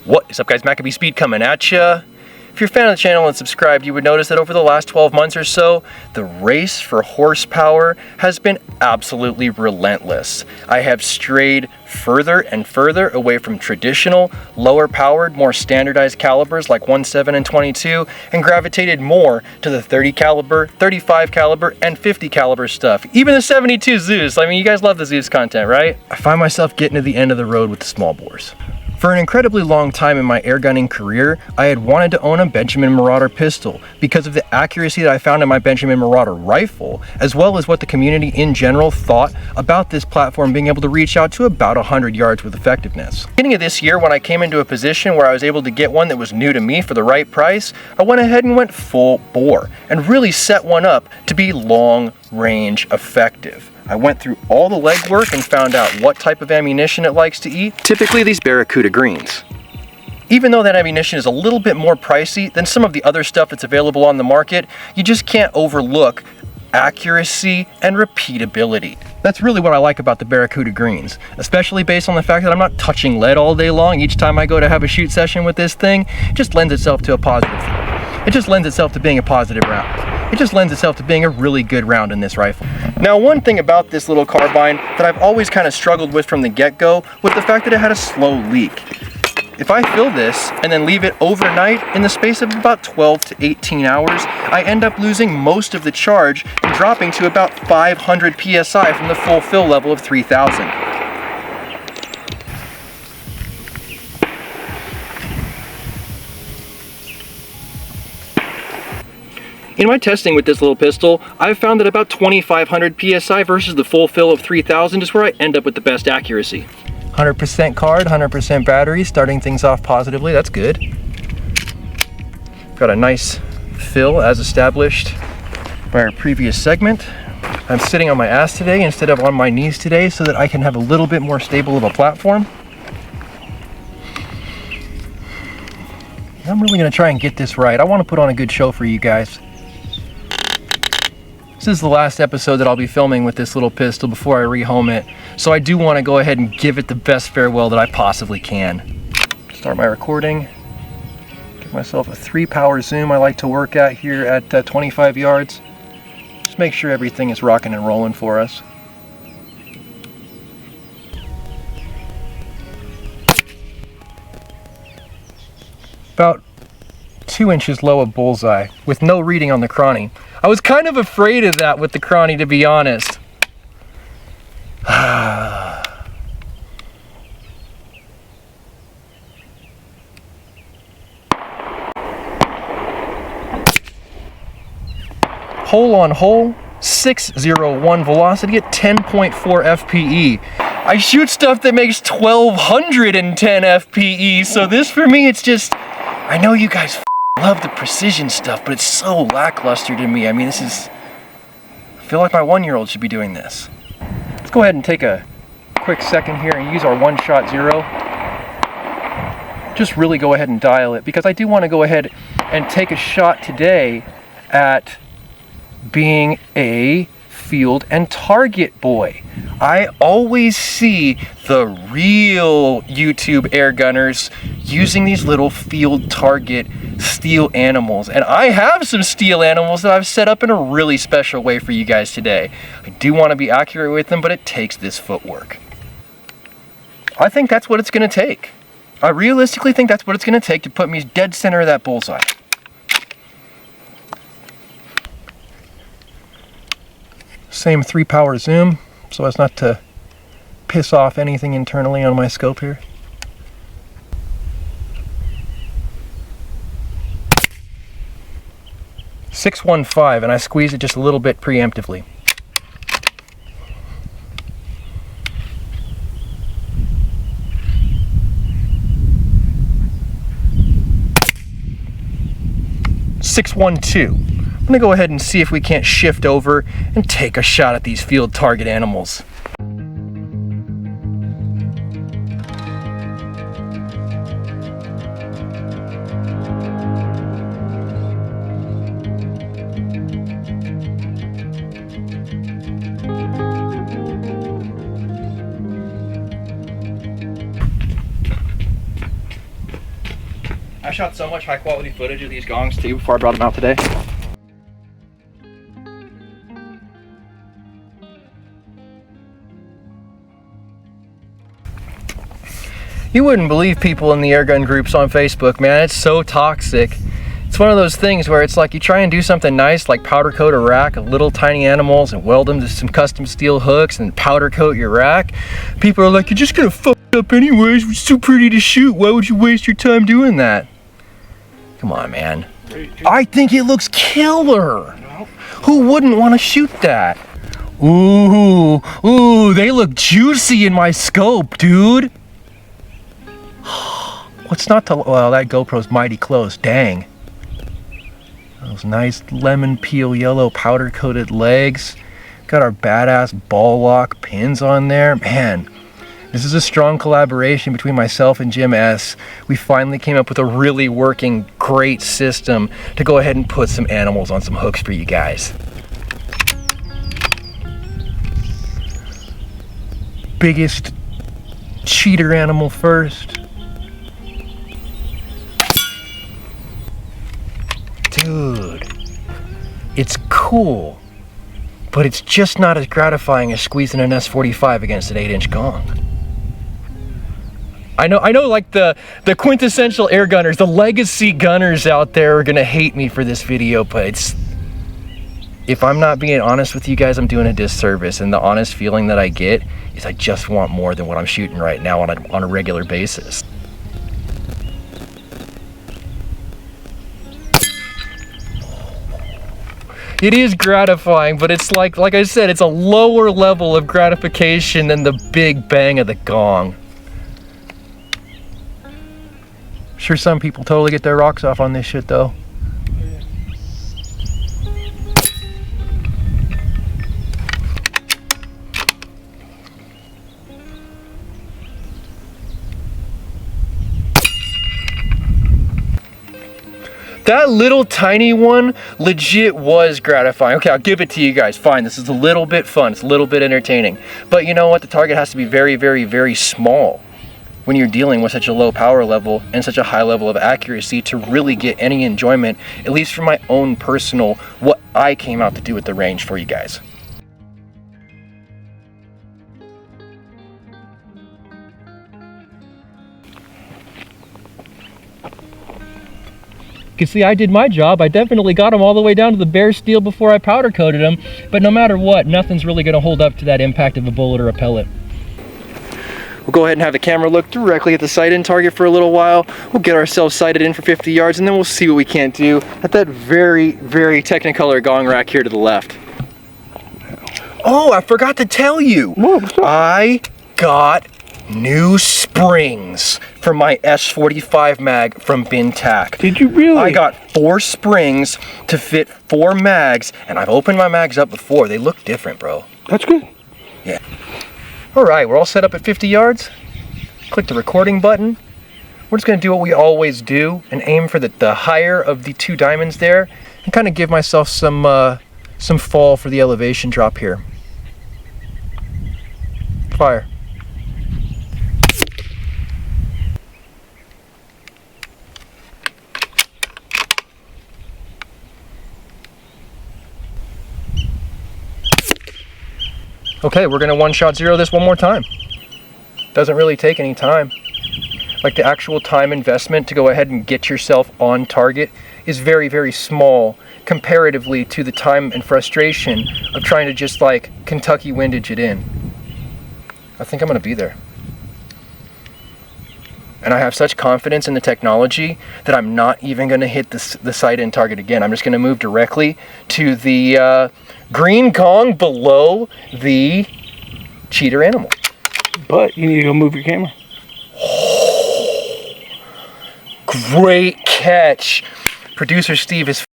What is up, guys? MACABESPEED coming at ya. If you're a fan of the channel and subscribed, you would notice that over the last 12 months or so, the race for horsepower has been absolutely relentless. I have strayed further and further away from traditional, lower powered, more standardized calibers like 1.7 and 22, and gravitated more to the 30 caliber, 35 caliber, and 50 caliber stuff. Even the 72 Zeus. I mean, you guys love the Zeus content, right? I find myself getting to the end of the road with the small bores. For an incredibly long time in my airgunning career, I had wanted to own a Benjamin Marauder pistol because of the accuracy that I found in my Benjamin Marauder rifle, as well as what the community in general thought about this platform being able to reach out to about 100 yards with effectiveness. Beginning of this year, when I came into a position where I was able to get one that was new to me for the right price, I went ahead and went full bore and really set one up to be long range effective. I went through all the legwork and found out what type of ammunition it likes to eat, typically these Barracuda greens. Even though that ammunition is a little bit more pricey than some of the other stuff that's available on the market, you just can't overlook accuracy and repeatability. That's really what I like about the Barracuda greens, especially based on the fact that I'm not touching lead all day long each time I go to have a shoot session with this thing. It just lends itself to a positive. It just lends itself to being a positive round. It just lends itself to being a really good round in this rifle. Now, one thing about this little carbine that I've always kind of struggled with from the get-go was the fact that it had a slow leak. If I fill this and then leave it overnight in the space of about 12 to 18 hours, I end up losing most of the charge and dropping to about 500 PSI from the full fill level of 3000. In my testing with this little pistol, I've found that about 2500 PSI versus the full fill of 3000 is where I end up with the best accuracy. 100% card, 100% battery, starting things off positively, that's good. Got a nice fill as established by our previous segment. I'm sitting on my ass today instead of on my knees today so that I can have a little bit more stable of a platform. I'm really gonna try and get this right. I wanna put on a good show for you guys. This is the last episode that I'll be filming with this little pistol before I rehome it, so I do want to go ahead and give it the best farewell that I possibly can. Start my recording, give myself a 3-power zoom I like to work at here at 25 yards. Just make sure everything is rocking and rolling for us. About 2 inches low of bullseye, with no reading on the chrony. I was kind of afraid of that with the chrony, to be honest. Hole on hole, 601 velocity at 10.4 FPE. I shoot stuff that makes 1210 FPE, so this for me, it's just, I know you guys love the precision stuff, but it's so lackluster to me. I mean, I feel like my 1-year-old should be doing this. Let's go ahead and take a quick second here and use our 1-shot 0. Just really go ahead and dial it, because I do want to go ahead and take a shot today at being a field and target boy. I always see the real YouTube air gunners using these little field target steel animals, and I have some steel animals that I've set up in a really special way for you guys today. I do want to be accurate with them, but it takes this footwork. I think that's what it's going to take. I realistically think that's what it's going to take to put me dead center of that bullseye. Same 3-power zoom, so as not to piss off anything internally on my scope here. .615, and I squeeze it just a little bit preemptively. .612. I'm gonna go ahead and see if we can't shift over and take a shot at these field target animals. shot so much high quality footage of these gongs too before I brought them out today. You wouldn't believe people in the airgun groups on Facebook, man. It's so toxic. It's one of those things where it's like you try and do something nice, like powder coat a rack of little tiny animals and weld them to some custom steel hooks and powder coat your rack. People are like, you're just gonna fuck it up anyways. It's too pretty to shoot. Why would you waste your time doing that? Come on, man. I think it looks killer. Who wouldn't want to shoot that? Ooh, they look juicy in my scope, dude. What's not to, well, that GoPro's mighty close, dang. Those nice lemon peel yellow powder coated legs. Got our badass ball lock pins on there. Man, this is a strong collaboration between myself and Jim S. We finally came up with a really working, great system to go ahead and put some animals on some hooks for you guys. Biggest cheater animal first. Dude, it's cool, but it's just not as gratifying as squeezing an S45 against an 8-inch gong. I know like the quintessential air gunners, the legacy gunners out there are gonna hate me for this video, but it's, if I'm not being honest with you guys, I'm doing a disservice, and the honest feeling that I get is I just want more than what I'm shooting right now on a regular basis. It is gratifying, but it's like I said, it's a lower level of gratification than the big bang of the gong. Sure, some people totally get their rocks off on this shit though. That little tiny one legit was gratifying. Okay, I'll give it to you guys. Fine, this is a little bit fun. It's a little bit entertaining. But you know what? The target has to be very, very, very small when you're dealing with such a low power level and such a high level of accuracy to really get any enjoyment, at least from my own personal, what I came out to do at the range for you guys. You can see I did my job. I definitely got them all the way down to the bare steel before I powder coated them, but no matter what, nothing's really gonna hold up to that impact of a bullet or a pellet. We'll go ahead and have the camera look directly at the sight-in target for a little while. We'll get ourselves sighted in for 50 yards, and then we'll see what we can't do at that very, very Technicolor gong rack here to the left. Oh, I forgot to tell you. I got new springs for my S45 mag from Bin Tac. Did you really? I got 4 springs to fit 4 mags, and I've opened my mags up before. They look different, bro. That's good. Yeah. All right, we're all set up at 50 yards. Click the recording button. We're just gonna do what we always do and aim for the higher of the 2 diamonds there, and kind of give myself some fall for the elevation drop here. Fire. Okay, we're gonna one-shot zero this one more time. Doesn't really take any time. Like, the actual time investment to go ahead and get yourself on target is very, very small comparatively to the time and frustration of trying to just like Kentucky windage it in. I think I'm gonna be there. And I have such confidence in the technology that I'm not even gonna hit the sight-in target again. I'm just gonna move directly to the green gong below the cheater animal. But you need to go move your camera. Great catch. Producer Steve is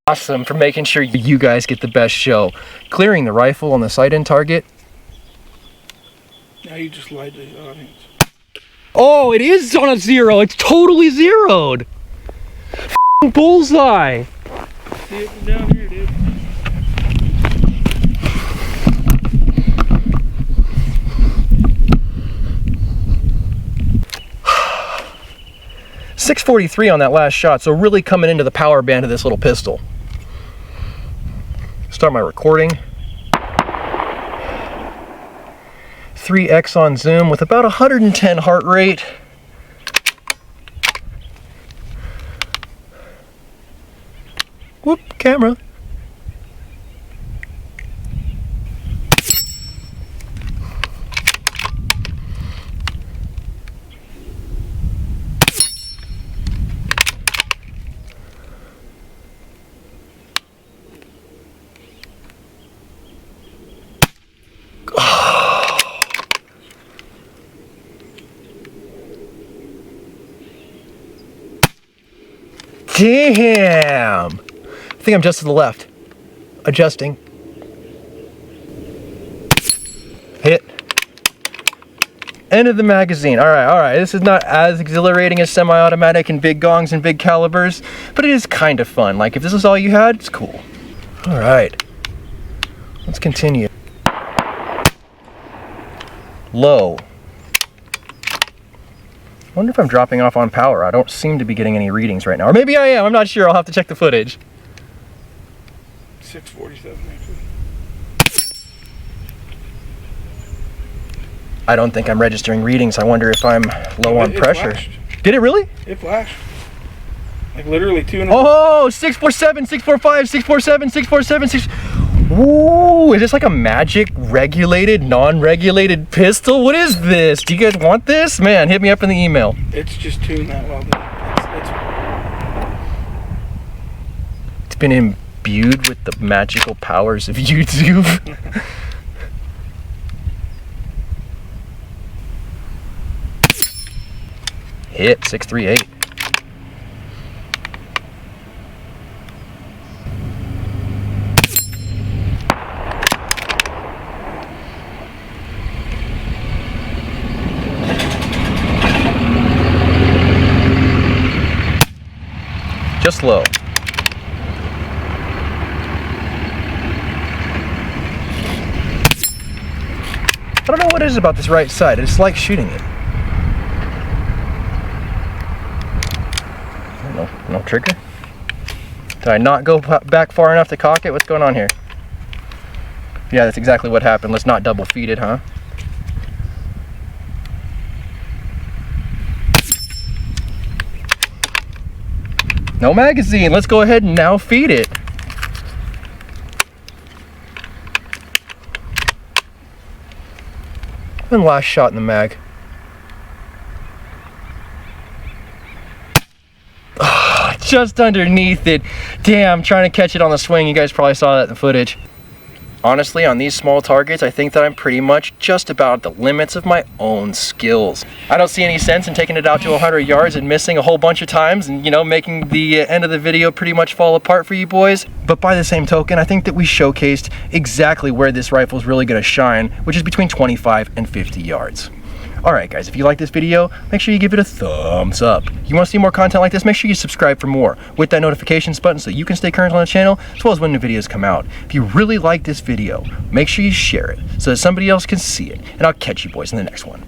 awesome for making sure you guys get the best show. Clearing the rifle on the sight-in target. Now you just lied to the audience. Oh, it is on a zero. It's totally zeroed. Bullseye. See it from down here, dude. 643 on that last shot, so really coming into the power band of this little pistol. Start my recording. 3x on zoom with about 110 heart rate. Whoop, camera. Damn! I think I'm just to the left. Adjusting. Hit. End of the magazine. Alright. This is not as exhilarating as semi-automatic and big gongs and big calibers, but it is kind of fun. Like, if this is all you had, it's cool. Alright. Let's continue. Low. I wonder if I'm dropping off on power. I don't seem to be getting any readings right now. Or maybe I am. I'm not sure. I'll have to check the footage. 647 actually. I don't think I'm registering readings. I wonder if I'm low on pressure. Flashed. Did it really? It flashed. Like literally 2 and Oh, 647, 645, 647, 647, 6... Ooh, is this like a magic regulated, non-regulated pistol? What is this? Do you guys want this? Man, hit me up in the email. It's just tuned that well done. It's been imbued with the magical powers of YouTube. Hit 638. Just low. I don't know what it is about this right side. I just like shooting it. No trigger? Did I not go back far enough to cock it? What's going on here? Yeah, that's exactly what happened. Let's not double feed it, huh? No magazine. Let's go ahead and now feed it. And last shot in the mag. Oh, just underneath it. Damn, trying to catch it on the swing. You guys probably saw that in the footage. Honestly, on these small targets, I think that I'm pretty much just about at the limits of my own skills. I don't see any sense in taking it out to 100 yards and missing a whole bunch of times and, you know, making the end of the video pretty much fall apart for you boys. But by the same token, I think that we showcased exactly where this rifle is really going to shine, which is between 25 and 50 yards. Alright guys, if you like this video, make sure you give it a thumbs up. You want to see more content like this, make sure you subscribe for more with that notifications button so you can stay current on the channel as well as when new videos come out. If you really like this video, make sure you share it so that somebody else can see it. And I'll catch you boys in the next one.